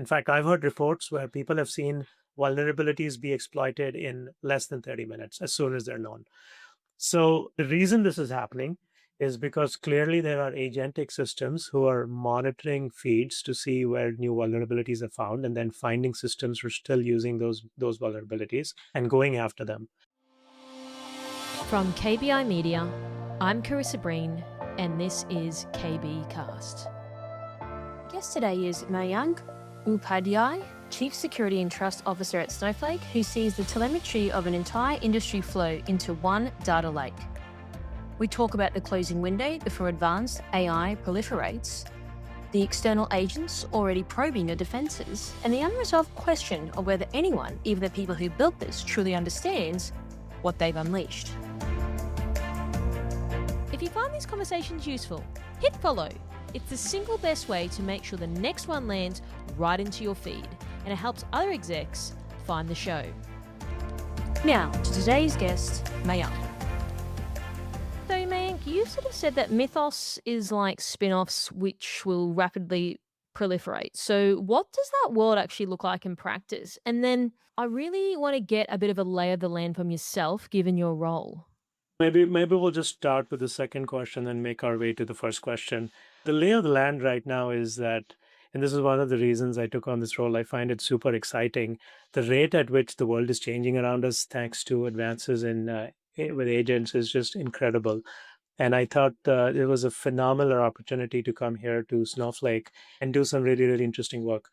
In fact, I've heard reports where people have seen vulnerabilities be exploited in less than 30 minutes as soon as they're known. So the reason this is happening is because clearly there are agentic systems who are monitoring feeds to see where new vulnerabilities are found and then finding systems who are still using those vulnerabilities and going after them. From KBI Media, I'm Carissa Breen, and this is KB Cast. Guest today is Mayank Upadhyay, Chief Security and Trust Officer at Snowflake, who sees the telemetry of an entire industry flow into one data lake. We talk about the closing window before advanced AI proliferates, the external agents already probing your defenses, and the unresolved question of whether anyone, even the people who built this, truly understands what they've unleashed. If you find these conversations useful, hit follow. It's the single best way to make sure the next one lands right into your feed, and it helps other execs find the show. Now, to today's guest, Mayank. So, Mayank, you sort of said that Mythos is like spin-offs which will rapidly proliferate. So what does that world actually look like in practice? And then I really want to get a bit of a lay of the land from yourself, given your role. Maybe we'll just start with the second question and make our way to the first question. The lay of the land right now is that, and this is one of the reasons I took on this role, I find it super exciting. The rate at which the world is changing around us, thanks to advances in with agents, is just incredible. And I thought it was a phenomenal opportunity to come here to Snowflake and do some really, really interesting work.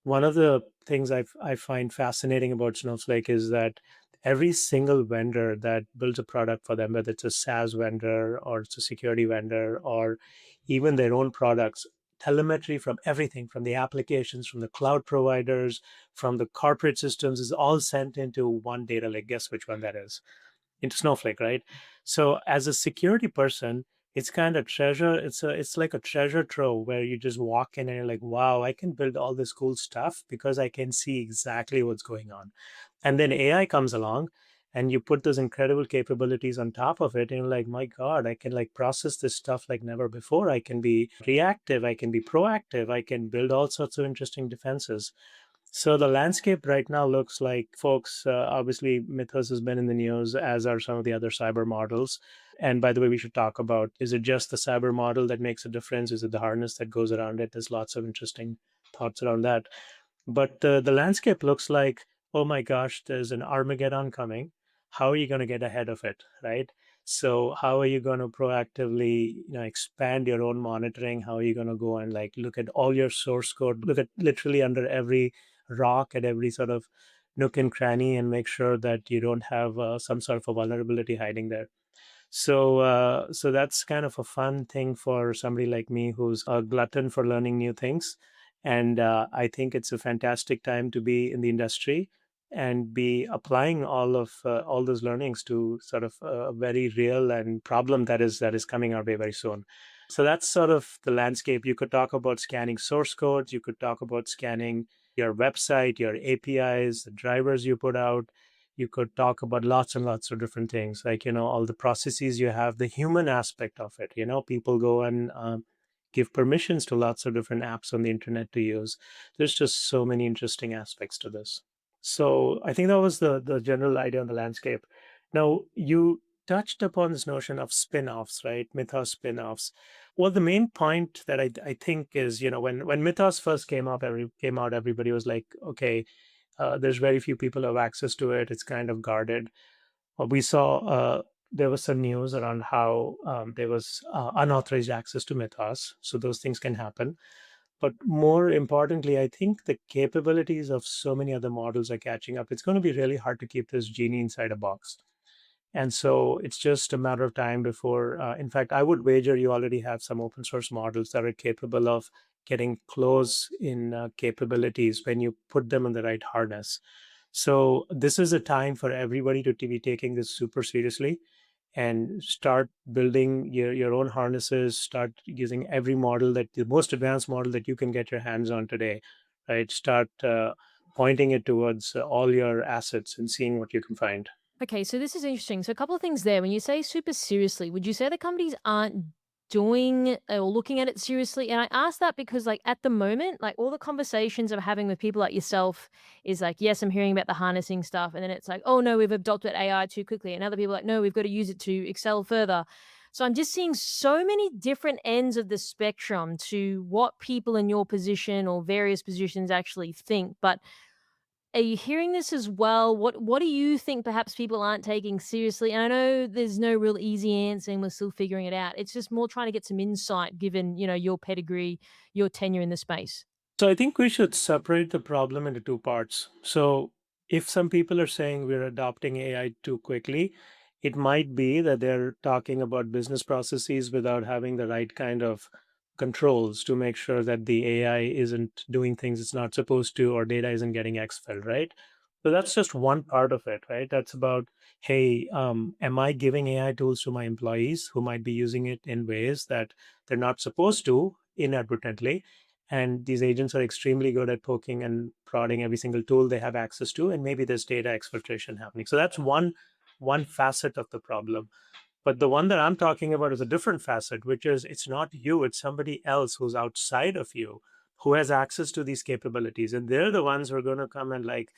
One of the things I find fascinating about Snowflake is that every single vendor that builds a product for them, whether it's a SaaS vendor or it's a security vendor or even their own products, telemetry from everything, from the applications, from the cloud providers, from the corporate systems, is all sent into one data lake. Guess which one that is? Into Snowflake, right? So as a security person, it's kind of treasure. It's like a treasure trove where you just walk in and you're like, wow, I can build all this cool stuff because I can see exactly what's going on. And then AI comes along and you put those incredible capabilities on top of it and you're like, my God, I can like process this stuff like never before. I can be reactive, I can be proactive, I can build all sorts of interesting defenses. So the landscape right now looks like, folks, obviously Mythos has been in the news, as are some of the other cyber models. And by the way, we should talk about, is it just the cyber model that makes a difference? Is it the harness that goes around it? There's lots of interesting thoughts around that. But the landscape looks like, oh my gosh, there's an Armageddon coming. How are you going to get ahead of it, right? So how are you going to proactively, expand your own monitoring? How are you going to go and like look at all your source code, look at literally under every rock at every sort of nook and cranny and make sure that you don't have some sort of a vulnerability hiding there. So that's kind of a fun thing for somebody like me who's a glutton for learning new things. And I think it's a fantastic time to be in the industry and be applying all those learnings to sort of a very real and problem that is coming our way very soon. So that's sort of the landscape. You could talk about scanning source codes. You could talk about scanning your website, your APIs, the drivers you put out. You could talk about lots and lots of different things, like, all the processes you have, the human aspect of it. People go and give permissions to lots of different apps on the internet to use. There's just so many interesting aspects to this. So I think that was the general idea on the landscape. Now, you touched upon this notion of spin-offs, right? Mythos spin-offs. Well, the main point that I think is, when Mythos first came out, everybody was like, okay, there's very few people who have access to it. It's kind of guarded. We saw there was some news around how there was unauthorized access to Mythos. So those things can happen. But more importantly, I think the capabilities of so many other models are catching up. It's going to be really hard to keep this genie inside a box. And so it's just a matter of time before, in fact, I would wager you already have some open source models that are capable of getting close in capabilities when you put them in the right harness. So this is a time for everybody to be taking this super seriously and start building your own harnesses, start using every model, that the most advanced model that you can get your hands on today, right? Start pointing it towards all your assets and seeing what you can find. Okay, so this is interesting. So a couple of things there. When you say super seriously, would you say the companies aren't doing or looking at it seriously? And I ask that because, like, at the moment, like, all the conversations I'm having with people like yourself is like, yes, I'm hearing about the harnessing stuff. And then it's like, oh no, we've adopted AI too quickly. And other people are like, no, we've got to use it to excel further. So I'm just seeing so many different ends of the spectrum to what people in your position or various positions actually think. But are you hearing this as well? What do you think perhaps people aren't taking seriously? And I know there's no real easy answer and we're still figuring it out. It's just more trying to get some insight given, your pedigree, your tenure in the space. So I think we should separate the problem into two parts. So if some people are saying we're adopting AI too quickly, it might be that they're talking about business processes without having the right kind of controls to make sure that the AI isn't doing things it's not supposed to or data isn't getting exfilled, right? So that's just one part of it, right? That's about, hey, am I giving AI tools to my employees who might be using it in ways that they're not supposed to inadvertently? And these agents are extremely good at poking and prodding every single tool they have access to, and maybe there's data exfiltration happening. So that's one facet of the problem. But the one that I'm talking about is a different facet, which is it's not you, it's somebody else who's outside of you who has access to these capabilities. And they're the ones who are going to come and like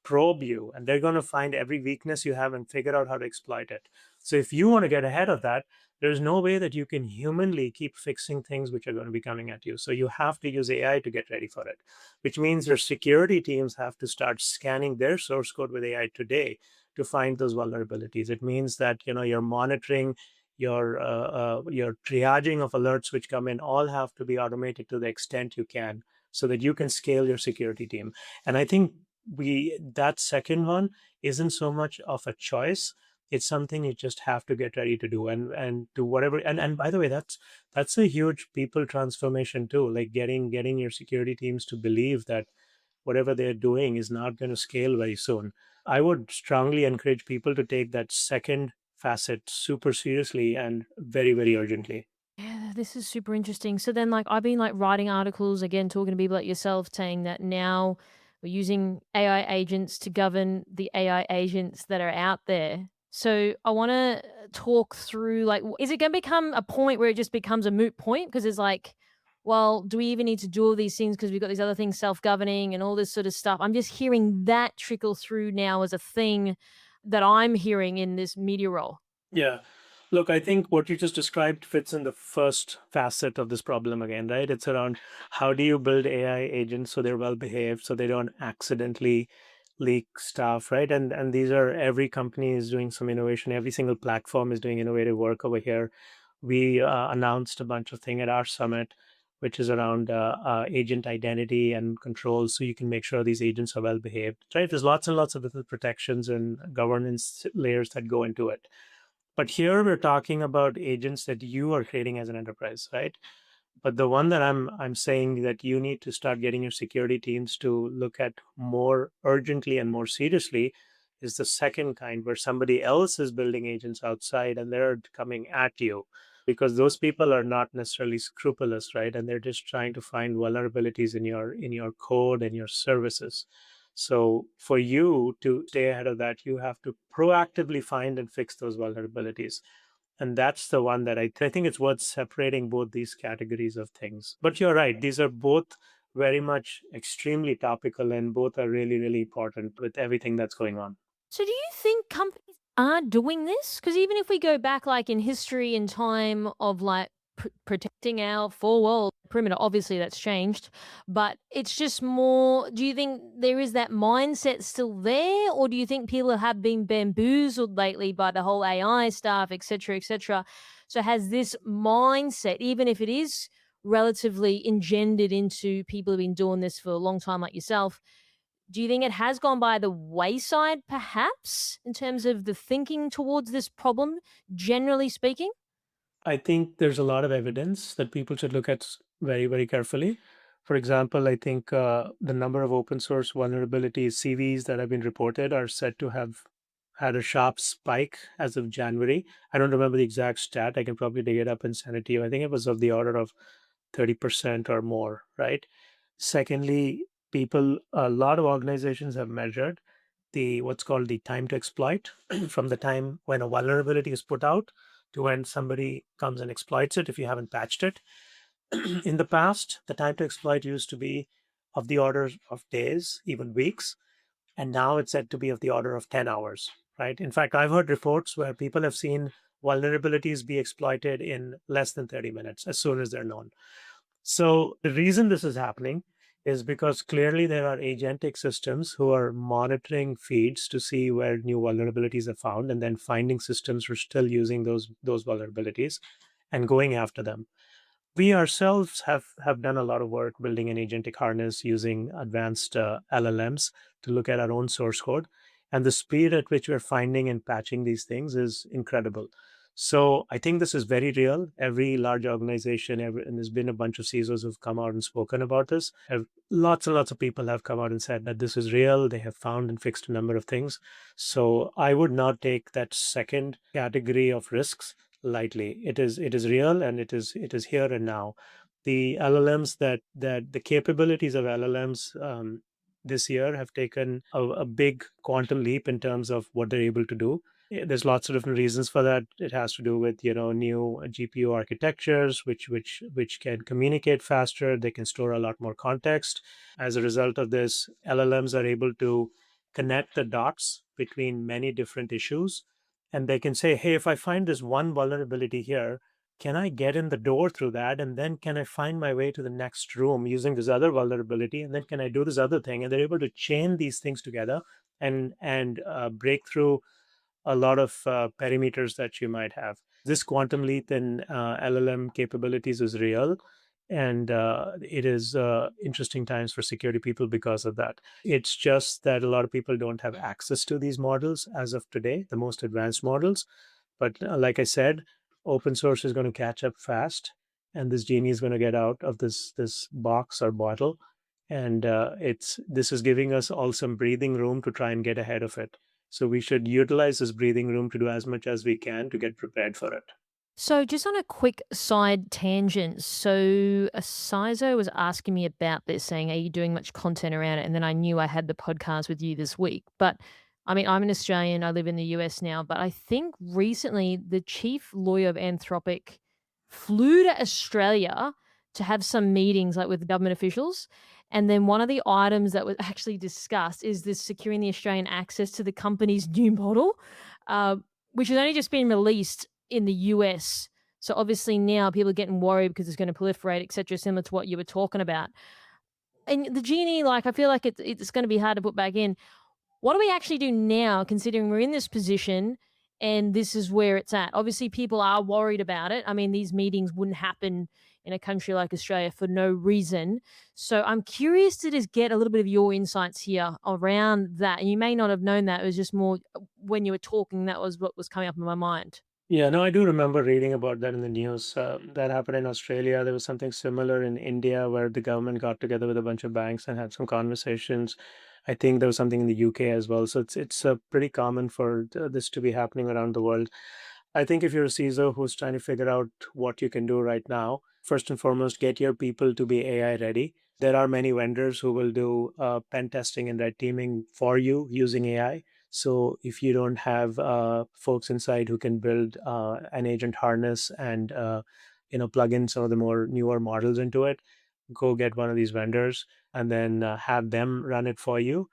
probe you, and they're going to find every weakness you have and figure out how to exploit it. So if you want to get ahead of that, there's no way that you can humanly keep fixing things which are going to be coming at you. So you have to use AI to get ready for it, which means your security teams have to start scanning their source code with AI today to find those vulnerabilities. It means that you're monitoring your triaging of alerts which come in all have to be automated to the extent you can so that you can scale your security team. And I think we that second one isn't so much of a choice, it's something you just have to get ready to do and do whatever. And by the way, that's a huge people transformation too, like getting your security teams to believe that whatever they're doing is not going to scale very soon. I would strongly encourage people to take that second facet super seriously and very, very urgently. Yeah, this is super interesting. So then, like, I've been like writing articles again, talking to people like yourself, saying that now we're using AI agents to govern the AI agents that are out there. So I want to talk through, like, is it going to become a point where it just becomes a moot point? Because it's like, well, do we even need to do all these things because we've got these other things self-governing and all this sort of stuff? I'm just hearing that trickle through now as a thing that I'm hearing in this media role. Yeah. Look, I think what you just described fits in the first facet of this problem again, right? It's around how do you build AI agents so they're well behaved, so they don't accidentally leak stuff, right? And these are every company is doing some innovation. Every single platform is doing innovative work over here. We announced a bunch of things at our summit, which is around agent identity and controls, so you can make sure these agents are well behaved, right? There's lots and lots of little protections and governance layers that go into it, but here we're talking about agents that you are creating as an enterprise, right? But the one that I'm saying that you need to start getting your security teams to look at more urgently and more seriously is the second kind, where somebody else is building agents outside and they're coming at you, because those people are not necessarily scrupulous, right? And they're just trying to find vulnerabilities in your code and your services. So for you to stay ahead of that, you have to proactively find and fix those vulnerabilities. And that's the one that I think it's worth separating both these categories of things. But you're right, these are both very much extremely topical and both are really, really important with everything that's going on. So do you think companies are doing this? Because even if we go back, like, in history and time of, like, protecting our four-wall perimeter, obviously that's changed, but it's just more, do you think there is that mindset still there, or do you think people have been bamboozled lately by the whole AI stuff, et cetera, et cetera? So has this mindset, even if it is relatively engendered into people who've been doing this for a long time like yourself, do you think it has gone by the wayside, perhaps, in terms of the thinking towards this problem, generally speaking? I think there's a lot of evidence that people should look at very, very carefully. For example, I think the number of open source vulnerabilities, CVs that have been reported, are said to have had a sharp spike as of January. I don't remember the exact stat. I can probably dig it up and send it to you. I think it was of the order of 30% or more, right? Secondly, a lot of organizations have measured the what's called the time to exploit from the time when a vulnerability is put out to when somebody comes and exploits it if you haven't patched it. In the past, the time to exploit used to be of the order of days, even weeks, and now it's said to be of the order of 10 hours, right? In fact, I've heard reports where people have seen vulnerabilities be exploited in less than 30 minutes as soon as they're known. So the reason this is happening is because clearly there are agentic systems who are monitoring feeds to see where new vulnerabilities are found and then finding systems who are still using those vulnerabilities and going after them. We ourselves have done a lot of work building an agentic harness using advanced LLMs to look at our own source code, and the speed at which we're finding and patching these things is incredible. So I think this is very real. Every large organization, and there's been a bunch of CISOs who've come out and spoken about this. Lots and lots of people have come out and said that this is real. They have found and fixed a number of things. So I would not take that second category of risks lightly. It is real, and it is here and now. The LLMs that the capabilities of LLMs this year have taken a big quantum leap in terms of what they're able to do. There's lots of different reasons for that. It has to do with new GPU architectures, which can communicate faster. They can store a lot more context. As a result of this, LLMs are able to connect the dots between many different issues, and they can say, hey, if I find this one vulnerability here, can I get in the door through that? And then can I find my way to the next room using this other vulnerability? And then can I do this other thing? And they're able to chain these things together and break through a lot of perimeters that you might have. This quantum leap in LLM capabilities is real. And it is interesting times for security people because of that. It's just that a lot of people don't have access to these models as of today, the most advanced models. But like I said, open source is going to catch up fast, and this genie is going to get out of this box or bottle, and it's this is giving us all some breathing room to try and get ahead of it. So we should utilize this breathing room to do as much as we can to get prepared for it. So, just on a quick side tangent, so a CISO was asking me about this, saying, "Are you doing much content around it?" And then I knew I had the podcast with you this week. But I mean, I'm an Australian, I live in the US now, but I think recently the chief lawyer of Anthropic flew to Australia to have some meetings like with government officials. And then one of the items that was actually discussed is this securing the Australian access to the company's new model, uh, which has only just been released in the US. So obviously now people are getting worried because it's going to proliferate, et cetera, similar to what you were talking about. And the genie, like, I feel like it's going to be hard to put back in. What do we actually do now, considering we're in this position and this is where it's at? Obviously, people are worried about it. I mean, these meetings wouldn't happen in a country like Australia for no reason. So I'm curious to just get a little bit of your insights here around that. And you may not have known that. It was just more when you were talking, that was what was coming up in my mind. Yeah, no, I do remember reading about that in the news. That happened in Australia. There was something similar in India where the government got together with a bunch of banks and had some conversations. I think there was something in the UK as well. So it's pretty common for this to be happening around the world. I think if you're a CISO who's trying to figure out what you can do right now, first and foremost, get your people to be AI ready. There are many vendors who will do pen testing and red teaming for you using AI. So if you don't have folks inside who can build an agent harness and plug in some of the more newer models into it, go get one of these vendors and then have them run it for you.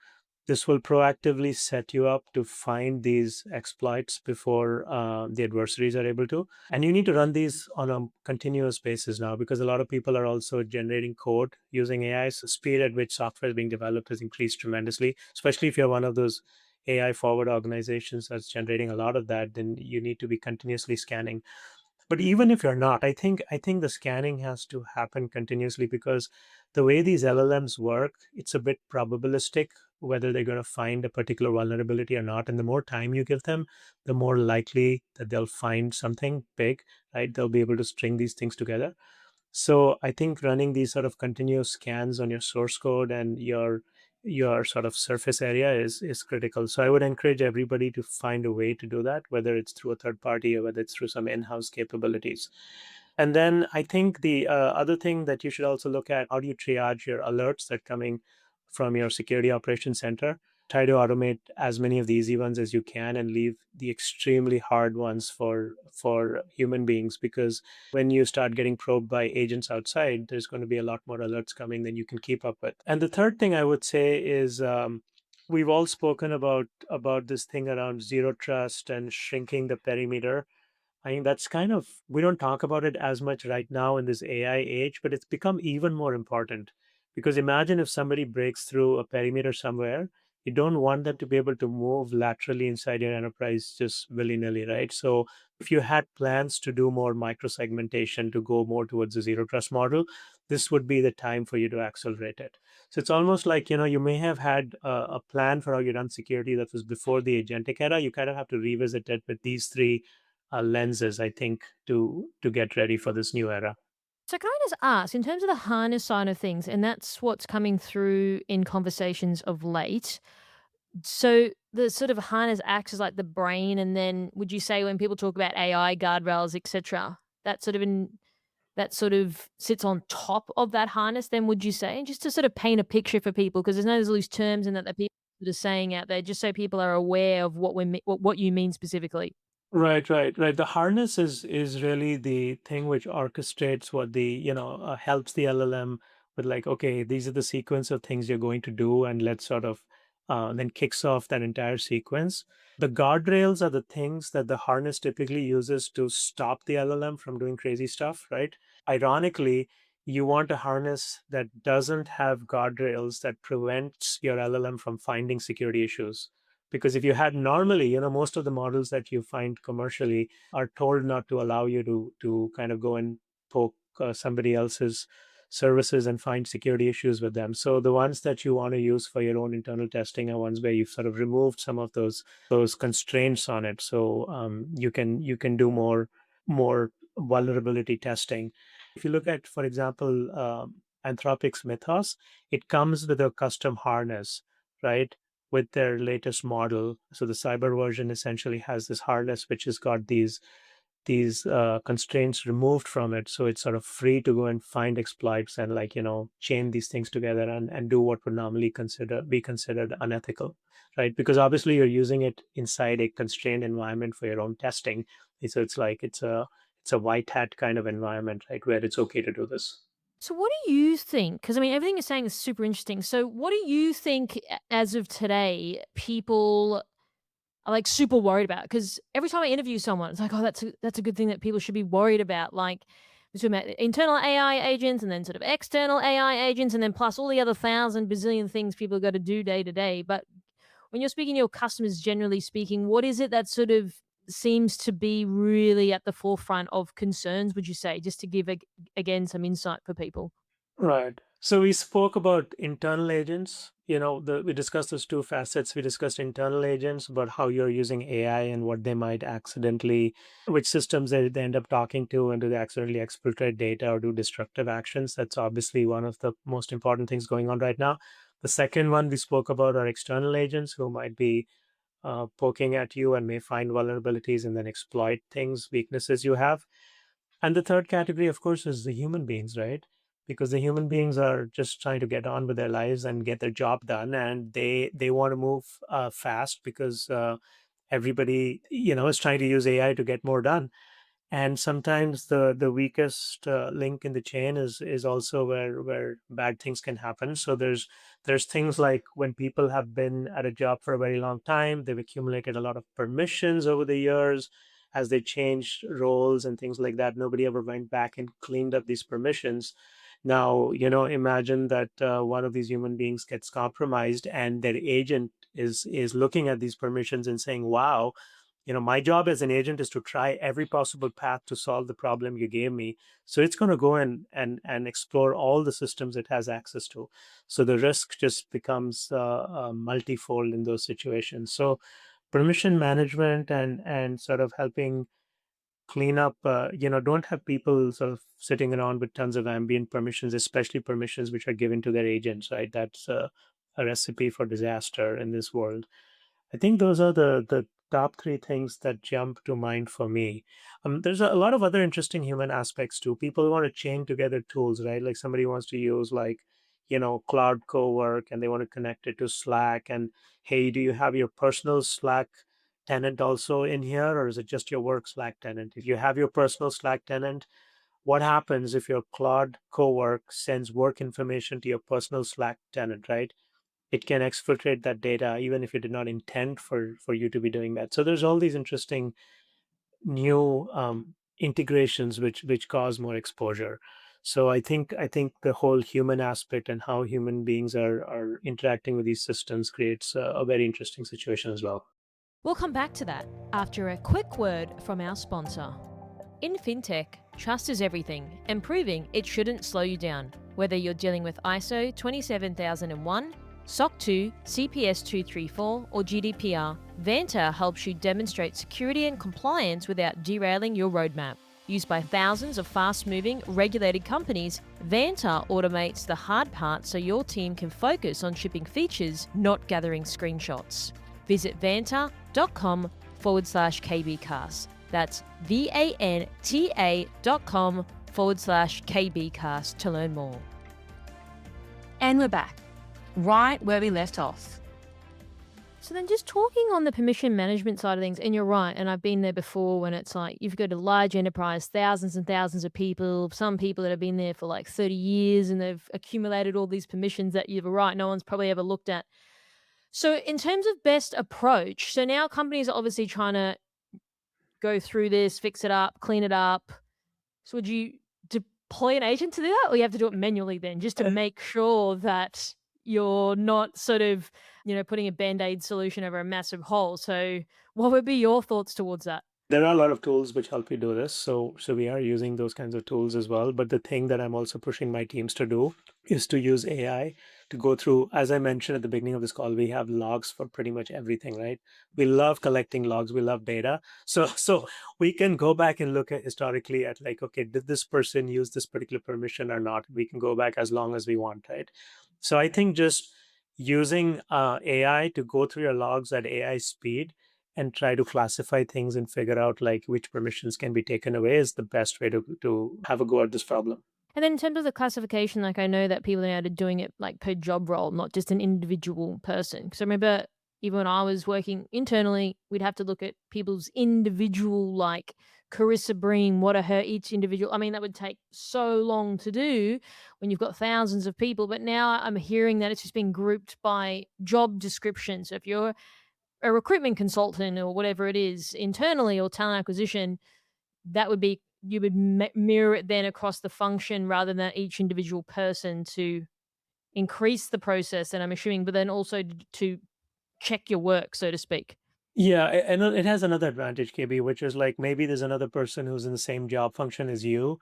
This will proactively set you up to find these exploits before the adversaries are able to. And you need to run these on a continuous basis now because a lot of people are also generating code using AI. So speed at which software is being developed has increased tremendously, especially if you're one of those AI forward organizations that's generating a lot of that, then you need to be continuously scanning. But even if you're not, I think the scanning has to happen continuously because the way these LLMs work, it's a bit probabilistic whether they're going to find a particular vulnerability or not. And the more time you give them, the more likely that they'll find something big, right? They'll be able to string these things together. So I think running these sort of continuous scans on your source code and your sort of surface area is critical. So I would encourage everybody to find a way to do that, whether it's through a third party or whether it's through some in-house capabilities. And then I think the other thing that you should also look at, how do you triage your alerts that coming from your security operations center? try to automate as many of the easy ones as you can and leave the extremely hard ones for human beings, because when you start getting probed by agents outside, there's going to be a lot more alerts coming than you can keep up with. And the third thing I would say is, we've all spoken about this thing around zero trust and shrinking the perimeter. I think that's kind of, we don't talk about it as much right now in this AI age, but it's become even more important. Because imagine if somebody breaks through a perimeter somewhere, you don't want them to be able to move laterally inside your enterprise just willy nilly, right? So if you had plans to do more micro segmentation, to go more towards the zero trust model, this would be the time for you to accelerate it. So it's almost like, you may have had a plan for how you run security that was before the agentic era. You kind of have to revisit it with these three lenses, I think, to get ready for this new era. So can I just ask, in terms of the harness side of things, and that's what's coming through in conversations of late. So the sort of harness acts as like the brain, and then would you say when people talk about AI guardrails, etc., that sort of sits on top of that harness? Then would you say, just to sort of paint a picture for people, because there's loose terms and that the people that are saying out there, just so people are aware of what you mean specifically. Right, right, right. The harness is really the thing which orchestrates what the, helps the LLM with, like, okay, these are the sequence of things you're going to do, and let's sort of then kicks off that entire sequence. The guardrails are the things that the harness typically uses to stop the LLM from doing crazy stuff, right? Ironically, you want a harness that doesn't have guardrails that prevents your LLM from finding security issues. Because if you had normally, most of the models that you find commercially are told not to allow you to kind of go and poke somebody else's services and find security issues with them. So the ones that you want to use for your own internal testing are ones where you've sort of removed some of those constraints on it. So you can do more vulnerability testing. If you look at, for example, Anthropic's Mythos, it comes with a custom harness, right? With their latest model. So the cyber version essentially has this harness which has got these constraints removed from it. So it's sort of free to go and find exploits and, like, chain these things together and do what would normally be considered unethical, right? Because obviously you're using it inside a constrained environment for your own testing. So it's like it's a white hat kind of environment, right, where it's okay to do this. So what do you think? Because I mean, everything you're saying is super interesting. So what do you think, as of today, people are like super worried about? Because every time I interview someone, it's like, oh, that's a good thing that people should be worried about. Like we're talking about internal AI agents, and then sort of external AI agents, and then plus all the other thousand bazillion things people got to do day to day. But when you're speaking to your customers, generally speaking, what is it that sort of seems to be really at the forefront of concerns? Would you say, just to give again some insight for people? Right. So we spoke about internal agents. We discussed those two facets. We discussed internal agents, about how you're using AI and what they might accidentally, which systems they end up talking to, and do they accidentally exfiltrate data or do destructive actions. That's obviously one of the most important things going on right now. The second one we spoke about are external agents who might be poking at you and may find vulnerabilities and then exploit things, weaknesses you have. And the third category, of course, is the human beings, right? Because the human beings are just trying to get on with their lives and get their job done, and they want to move fast, because everybody is trying to use AI to get more done. And sometimes the weakest link in the chain is also where bad things can happen. So there's things like, when people have been at a job for a very long time, they've accumulated a lot of permissions over the years. As they changed roles and things like that, nobody ever went back and cleaned up these permissions. Now, imagine that one of these human beings gets compromised, and their agent is looking at these permissions and saying, wow, my job as an agent is to try every possible path to solve the problem you gave me. So it's going to go and explore all the systems it has access to. So the risk just becomes multifold in those situations. So permission management and sort of helping clean up, don't have people sort of sitting around with tons of ambient permissions, especially permissions which are given to their agents, right? That's a recipe for disaster in this world. I think those are the top three things that jump to mind for me. There's a lot of other interesting human aspects too. People want to chain together tools, right? Like somebody wants to use, like, cloud co-work, and they want to connect it to Slack. And hey, do you have your personal Slack tenant also in here, or is it just your work Slack tenant? If you have your personal Slack tenant, what happens if your Claude cowork sends work information to your personal Slack tenant, right? It can exfiltrate that data even if you did not intend for you to be doing that. So there's all these interesting new integrations which cause more exposure. So I think the whole human aspect and how human beings are interacting with these systems creates a very interesting situation as well. We'll come back to that after a quick word from our sponsor. In fintech, trust is everything, and proving it shouldn't slow you down. Whether you're dealing with ISO 27001, SOC 2, CPS 234, or GDPR, Vanta helps you demonstrate security and compliance without derailing your roadmap. Used by thousands of fast-moving, regulated companies, Vanta automates the hard part so your team can focus on shipping features, not gathering screenshots. Visit vanta.com/kbcast. That's vanta.com/kbcast to learn more. And we're back, right where we left off. So then just talking on the permission management side of things, and you're right, and I've been there before when it's like you've got a large enterprise, thousands and thousands of people, some people that have been there for like 30 years and they've accumulated all these permissions that you're right, no one's probably ever looked at. So in terms of best approach, so now companies are obviously trying to go through this, fix it up, clean it up. So would you deploy an agent to do that, or you have to do it manually then, just to make sure that you're not sort of, putting a Band-Aid solution over a massive hole? So what would be your thoughts towards that? There are a lot of tools which help you do this. So we are using those kinds of tools as well. But the thing that I'm also pushing my teams to do is to use AI to go through, as I mentioned at the beginning of this call, we have logs for pretty much everything, right? We love collecting logs, we love data. So we can go back and look at historically at like, okay, did this person use this particular permission or not? We can go back as long as we want, right? So I think just using AI to go through your logs at AI speed and try to classify things and figure out like which permissions can be taken away is the best way to have a go at this problem. And then in terms of the classification, like I know that people are now doing it like per job role, not just an individual person. Because I remember even when I was working internally, we'd have to look at people's individual, like Carissa Breen, what are her each individual. I mean, that would take so long to do when you've got thousands of people. But now I'm hearing that it's just been grouped by job description. So if you're a recruitment consultant or whatever it is internally, or talent acquisition, that would be, you would mirror it then across the function rather than each individual person to increase the process, and I'm assuming, but then also to check your work, so to speak. Yeah, and it has another advantage, KB, which is like maybe there's another person who's in the same job function as you,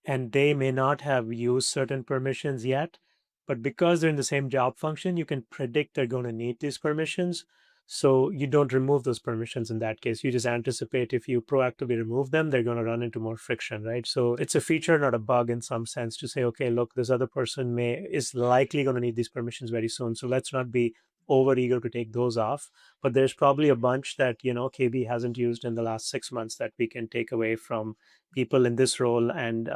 and they may not have used certain permissions yet, but because they're in the same job function, you can predict they're going to need these permissions. So you don't remove those permissions in that case. You just anticipate if you proactively remove them, they're going to run into more friction, right? So it's a feature, not a bug in some sense, to say, okay, look, this other person may is likely going to need these permissions very soon. So let's not be over eager to take those off. But there's probably a bunch that, KB hasn't used in the last 6 months that we can take away from people in this role and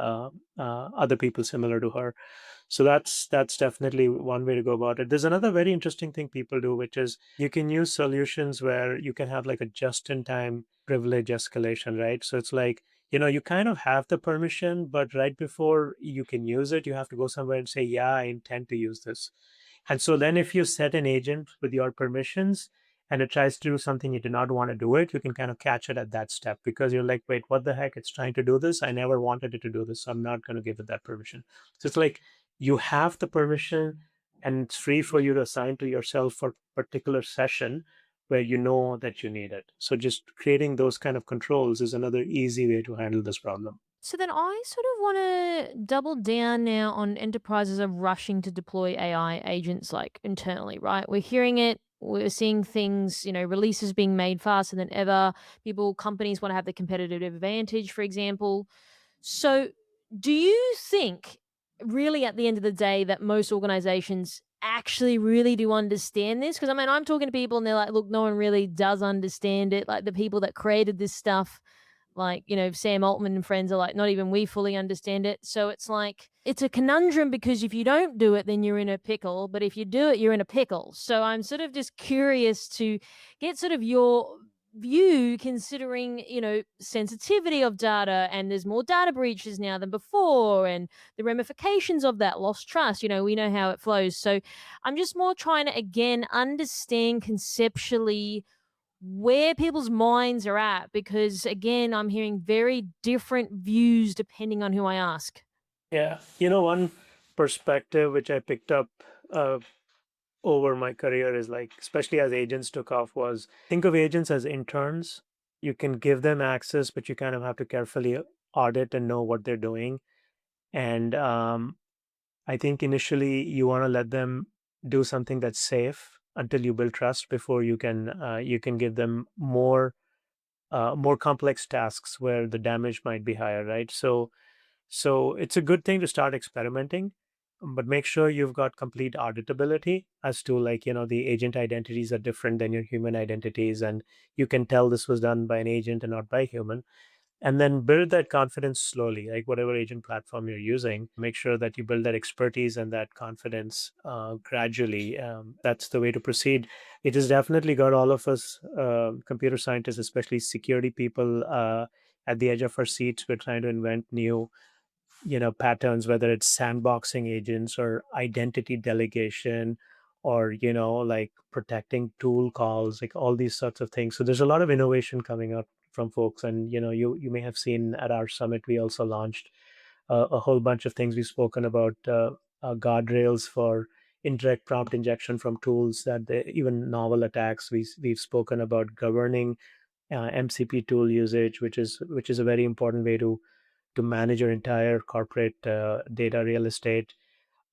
other people similar to her. So that's definitely one way to go about it. There's another very interesting thing people do, which is you can use solutions where you can have like a just-in-time privilege escalation, right? So it's like, you kind of have the permission, but right before you can use it, you have to go somewhere and say, yeah, I intend to use this. And so then if you set an agent with your permissions and it tries to do something you do not want to do it, you can kind of catch it at that step because you're like, wait, what the heck? It's trying to do this. I never wanted it to do this. So I'm not going to give it that permission. So it's like you have the permission and it's free for you to assign to yourself for a particular session where you know that you need it. So just creating those kind of controls is another easy way to handle this problem. So then I sort of want to double down now on enterprises are rushing to deploy AI agents like internally, right? We're hearing it. We're seeing things, releases being made faster than ever. Companies want to have the competitive advantage, for example. So, do you think, really, at the end of the day, that most organizations actually really do understand this? Because I mean, I'm talking to people and they're like, look, no one really does understand it. Like the people that created this stuff Like, Sam Altman and friends are like, not even we fully understand it. So it's like, it's a conundrum because if you don't do it, then you're in a pickle. But if you do it, you're in a pickle. So I'm sort of just curious to get sort of your view, considering, sensitivity of data, and there's more data breaches now than before, and the ramifications of that lost trust. We know how it flows. So I'm just more trying to, again, understand conceptually where people's minds are at, because again, I'm hearing very different views depending on who I ask. Yeah. One perspective which I picked up uh, over my career is like, especially as agents took off, was think of agents as interns. You can give them access, but you kind of have to carefully audit and know what they're doing. And I think initially you want to let them do something that's safe until you build trust before you can give them more complex tasks where the damage might be higher, right? So it's a good thing to start experimenting, but make sure you've got complete auditability as to, like, the agent identities are different than your human identities, and you can tell this was done by an agent and not by a human. And then build that confidence slowly, like whatever agent platform you're using, make sure that you build that expertise and that confidence gradually. That's the way to proceed. It has definitely got all of us computer scientists, especially security people, at the edge of our seats. We're trying to invent new patterns, whether it's sandboxing agents or identity delegation, or like protecting tool calls, like all these sorts of things. So there's a lot of innovation coming up from folks. And you may have seen at our summit we also launched a whole bunch of things. We've spoken about guardrails for indirect prompt injection from tools, even novel attacks. We've spoken about governing MCP tool usage, which is a very important way to manage your entire corporate data real estate.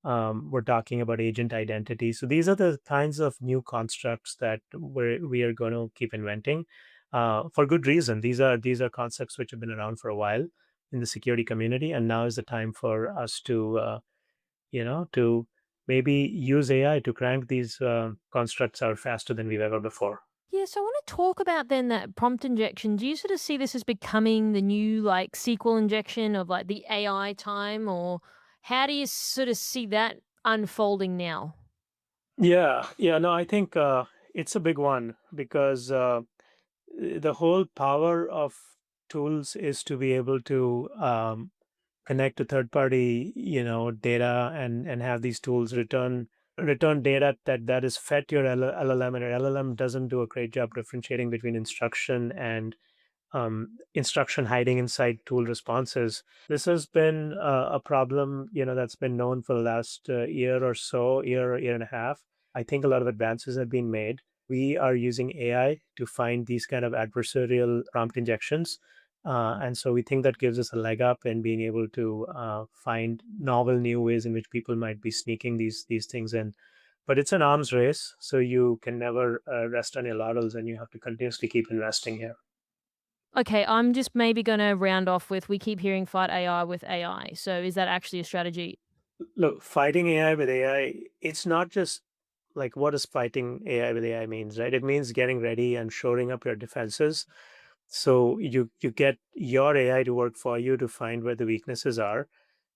We're talking about agent identity. So these are the kinds of new constructs that we are going to keep inventing, for good reason. These are concepts which have been around for a while in the security community, and now is the time for us to maybe use AI to crank these constructs out faster than we've ever before. Yeah, so I want to talk about then that prompt injection. Do you sort of see this as becoming the new like SQL injection of like the AI time, or how do you sort of see that unfolding now? Yeah, yeah, no, I think it's a big one because the whole power of tools is to be able to connect to third party data, and have these tools return data that is fed to your LLM, and your LLM doesn't do a great job differentiating between instruction hiding inside tool responses. This has been a problem, that's been known for the last year or so, year and a half. I think a lot of advances have been made. We are using AI to find these kind of adversarial prompt injections. And so we think that gives us a leg up in being able to find novel new ways in which people might be sneaking these things in. But it's an arms race, so you can never rest on your laurels, and you have to continuously keep investing here. Okay, I'm just maybe going to round off with, we keep hearing fight AI with AI. So is that actually a strategy? Look, fighting AI with AI, it's not just like, what does fighting AI with AI means, right? It means getting ready and shoring up your defenses. So you get your AI to work for you to find where the weaknesses are,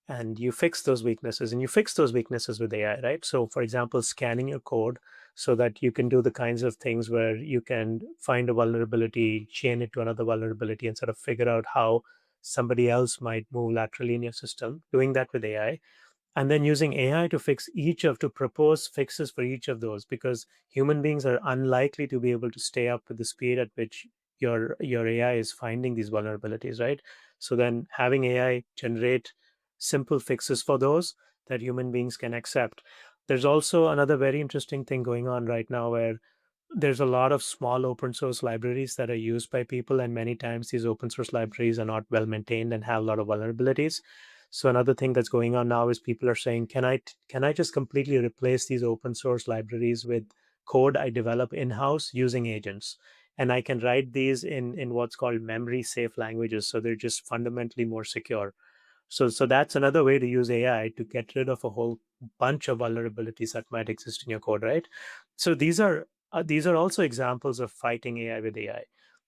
and you fix those weaknesses, and you fix those weaknesses with AI, right? So for example, scanning your code so that you can do the kinds of things where you can find a vulnerability, chain it to another vulnerability, and sort of figure out how somebody else might move laterally in your system, doing that with AI. And then using AI to to propose fixes for each of those, because human beings are unlikely to be able to stay up with the speed at which your AI is finding these vulnerabilities, right? So then having AI generate simple fixes for those that human beings can accept. There's also another very interesting thing going on right now, where there's a lot of small open source libraries that are used by people, and many times these open source libraries are not well maintained and have a lot of vulnerabilities. So another thing that's going on now is people are saying, can I just completely replace these open source libraries with code I develop in house using agents, and I can write these in what's called memory safe languages, so they're just fundamentally more secure. So that's another way to use AI to get rid of a whole bunch of vulnerabilities that might exist in your code, right? So these are also examples of fighting AI with AI.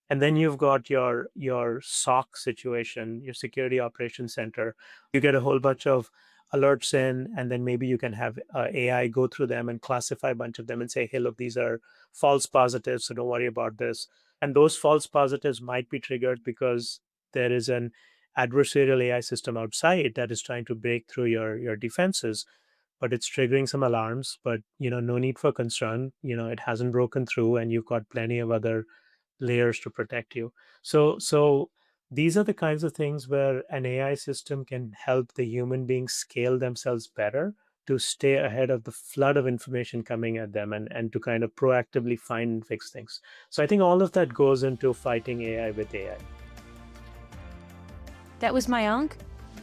And then you've got your SOC situation, your security operations center. You get a whole bunch of alerts in, and then maybe you can have AI go through them and classify a bunch of them and say, hey, look, these are false positives, so don't worry about this. And those false positives might be triggered because there is an adversarial AI system outside that is trying to break through your defenses, but it's triggering some alarms. But no need for concern. It hasn't broken through, and you've got plenty of other layers to protect you. So these are the kinds of things where an AI system can help the human beings scale themselves better to stay ahead of the flood of information coming at them, and to kind of proactively find and fix things. So I think all of that goes into fighting AI with AI. That was Mayank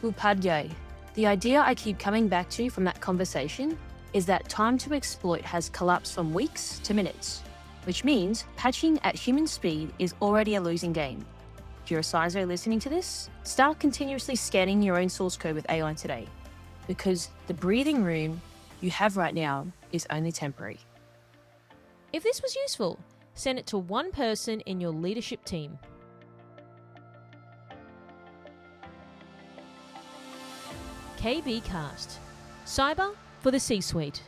Upadhyay. The idea I keep coming back to from that conversation is that time to exploit has collapsed from weeks to minutes, which means patching at human speed is already a losing game. If you're a CISO listening to this, start continuously scanning your own source code with AI today, because the breathing room you have right now is only temporary. If this was useful, send it to one person in your leadership team. KB Cast. Cyber for the C-suite.